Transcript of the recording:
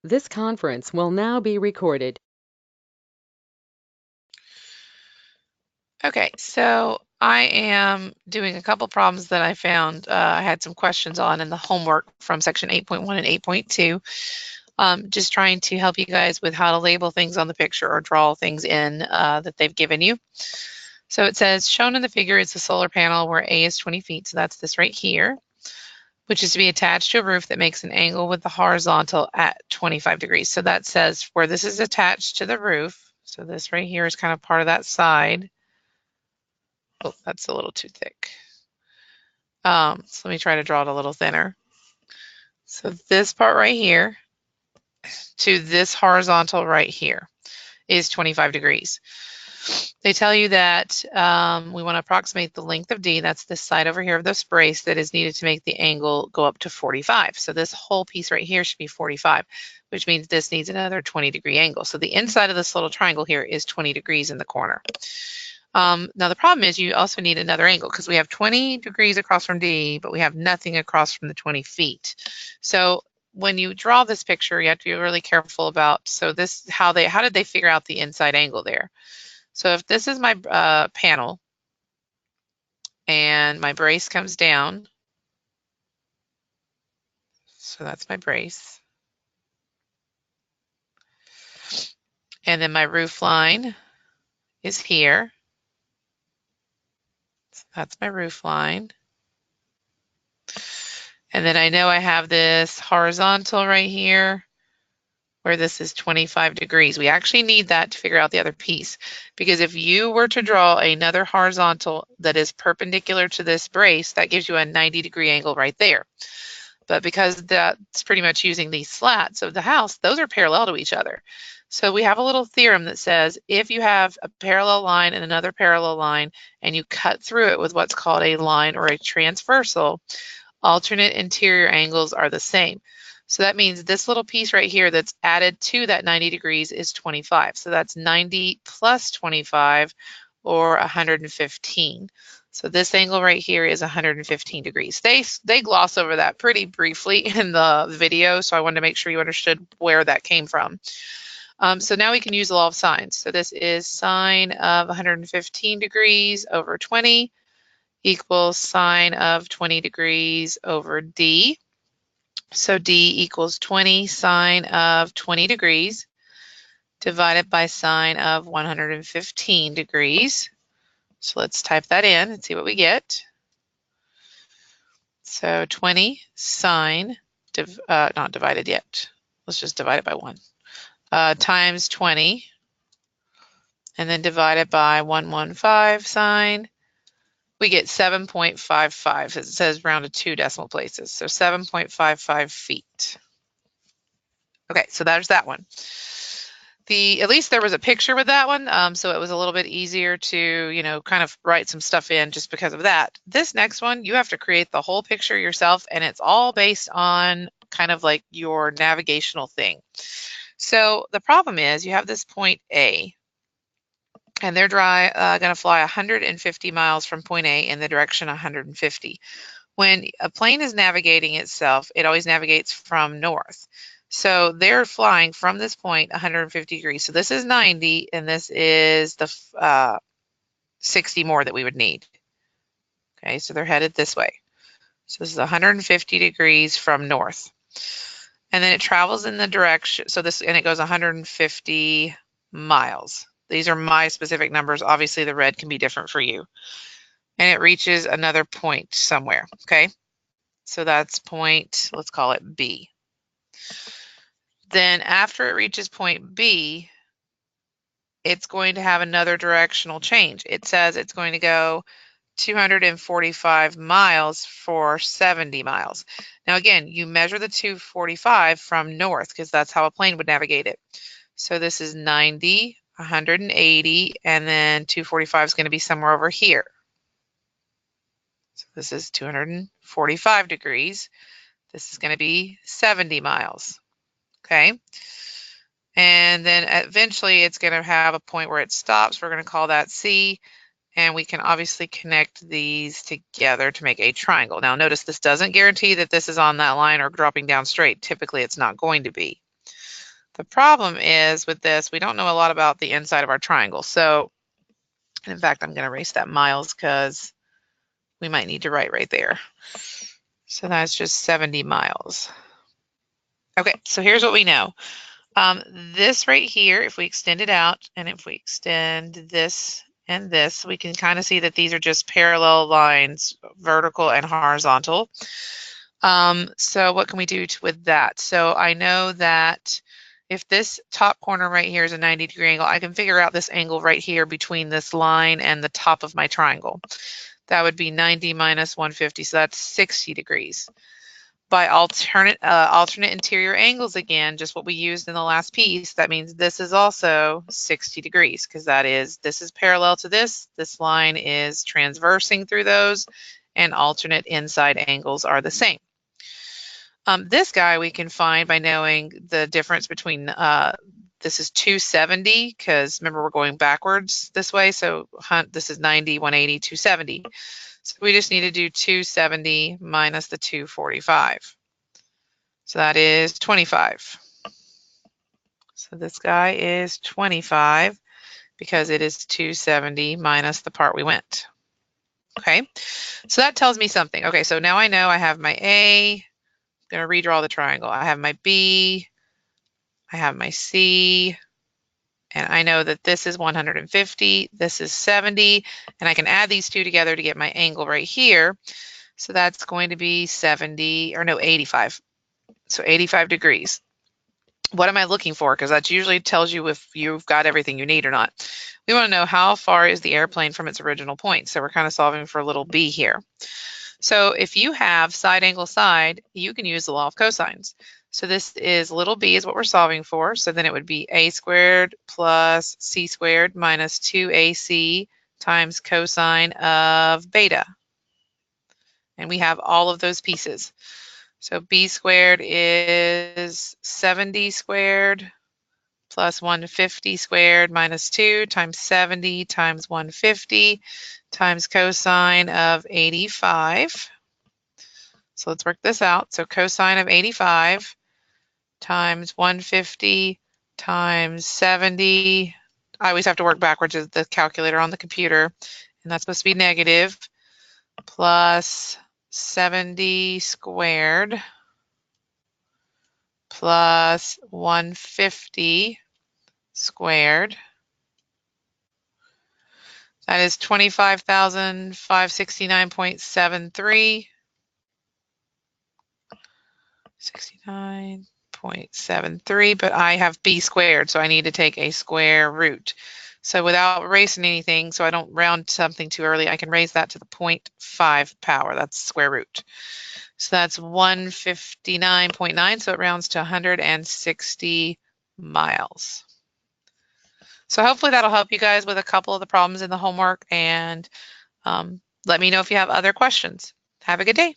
This conference will now be recorded. Okay, so I am doing a couple problems that I found I had some questions on in the homework from section 8.1 and 8.2. Just trying to help you guys with how to label things on the picture or draw things in that they've given you. So it says, shown in the figure is the solar panel where A is 20 feet, so that's this right here, which is to be attached to a roof that makes an angle with the horizontal at 25 degrees. So that says where this is attached to the roof, so this right here is kind of part of that side. Oh, that's a little too thick. So let me try to draw it a little thinner. So this part right here to this horizontal right here is 25 degrees. They tell you that we want to approximate the length of D, that's this side over here of this brace that is needed to make the angle go up to 45. So this whole piece right here should be 45, which means this needs another 20-degree angle. So the inside of this little triangle here is 20 degrees in the corner. Now the problem is you also need another angle because we have 20 degrees across from D, but we have nothing across from the 20 feet. So when you draw this picture, you have to be really careful about, so this, how did they figure out the inside angle there? So if this is my panel and my brace comes down, so that's my brace, and then my roof line is here, so that's my roof line. And then I know I have this horizontal right here where this is 25 degrees. We actually need that to figure out the other piece, because if you were to draw another horizontal that is perpendicular to this brace, that gives you a 90-degree angle right there. But because that's pretty much using these slats of the house, those are parallel to each other. So we have a little theorem that says if you have a parallel line and another parallel line and you cut through it with what's called a line or a transversal, alternate interior angles are the same. So that means this little piece right here that's added to that 90 degrees is 25. So that's 90 plus 25 or 115. So this angle right here is 115 degrees. They gloss over that pretty briefly in the video, so I wanted to make sure you understood where that came from. So now we can use the law of sines. So this is sine of 115 degrees over 20 equals sine of 20 degrees over D. So D equals 20 sine of 20 degrees divided by sine of 115 degrees. So let's type that in and see what we get. So 20 sine, not divided yet. Let's just divide it by 1. Times 20, and then divided by 115 sine. We get 7.55. It says rounded 2 decimal places. So 7.55 feet. Okay, so there's that one. At least there was a picture with that one, so it was a little bit easier to, kind of write some stuff in just because of that. This next one, you have to create the whole picture yourself, and it's all based on kind of like your navigational thing. So the problem is you have this point A, and they're going to fly 150 miles from point A in the direction 150. When a plane is navigating itself, it always navigates from north. So they're flying from this point 150 degrees. So this is 90, and this is the 60 more that we would need. Okay, so they're headed this way. So this is 150 degrees from north. And then it travels in the direction, and it goes 150 miles. These are my specific numbers. Obviously, the red can be different for you. And it reaches another point somewhere, okay? So that's point, let's call it B. Then after it reaches point B, it's going to have another directional change. It says it's going to go 245 miles for 70 miles. Now again, you measure the 245 from north because that's how a plane would navigate it. So this is 90, 180, and then 245 is going to be somewhere over here. So this is 245 degrees. This is going to be 70 miles. Okay. And then eventually it's going to have a point where it stops. We're going to call that C. And we can obviously connect these together to make a triangle. Now notice this doesn't guarantee that this is on that line or dropping down straight. Typically it's not going to be. The problem is with this, we don't know a lot about the inside of our triangle. So, in fact, I'm going to erase that miles because we might need to write right there. So that's just 70 miles. Okay, so here's what we know. This right here, if we extend it out, and if we extend this and this, we can kind of see that these are just parallel lines, vertical and horizontal. So what can we do with that? So I know that if this top corner right here is a 90-degree angle, I can figure out this angle right here between this line and the top of my triangle. That would be 90 minus 150, so that's 60 degrees. By alternate interior angles again, just what we used in the last piece, that means this is also 60 degrees because this is parallel to this line is transversing through those, and alternate inside angles are the same. This guy we can find by knowing the difference between, this is 270 because remember we're going backwards this way, so this is 90, 180, 270. So we just need to do 270 minus the 245. So that is 25. So this guy is 25 because it is 270 minus the part we went. Okay, so that tells me something. Okay, so now I know I have my A. I'm going to redraw the triangle. I have my B. I have my C. And I know that this is 150, this is 70, and I can add these two together to get my angle right here. So that's going to be 85. So 85 degrees. What am I looking for? Because that usually tells you if you've got everything you need or not. We want to know how far is the airplane from its original point. So we're kind of solving for little b here. So if you have side angle side, you can use the law of cosines. So this is little b is what we're solving for. So then it would be a squared plus c squared minus 2ac times cosine of beta. And we have all of those pieces. So b squared is 70 squared plus 150 squared minus 2 times 70 times 150 times cosine of 85. So let's work this out. So cosine of 85 times 150 times 70. I always have to work backwards with the calculator on the computer, and that's supposed to be negative, plus 70 squared plus 150 squared. That is 25,569.73. 69.73, but I have b squared, so I need to take a square root. So without erasing anything, so I don't round something too early, I can raise that to the 0.5 power. That's square root. So that's 159.9, so it rounds to 160 miles. So hopefully that'll help you guys with a couple of the problems in the homework, and let me know if you have other questions. Have a good day.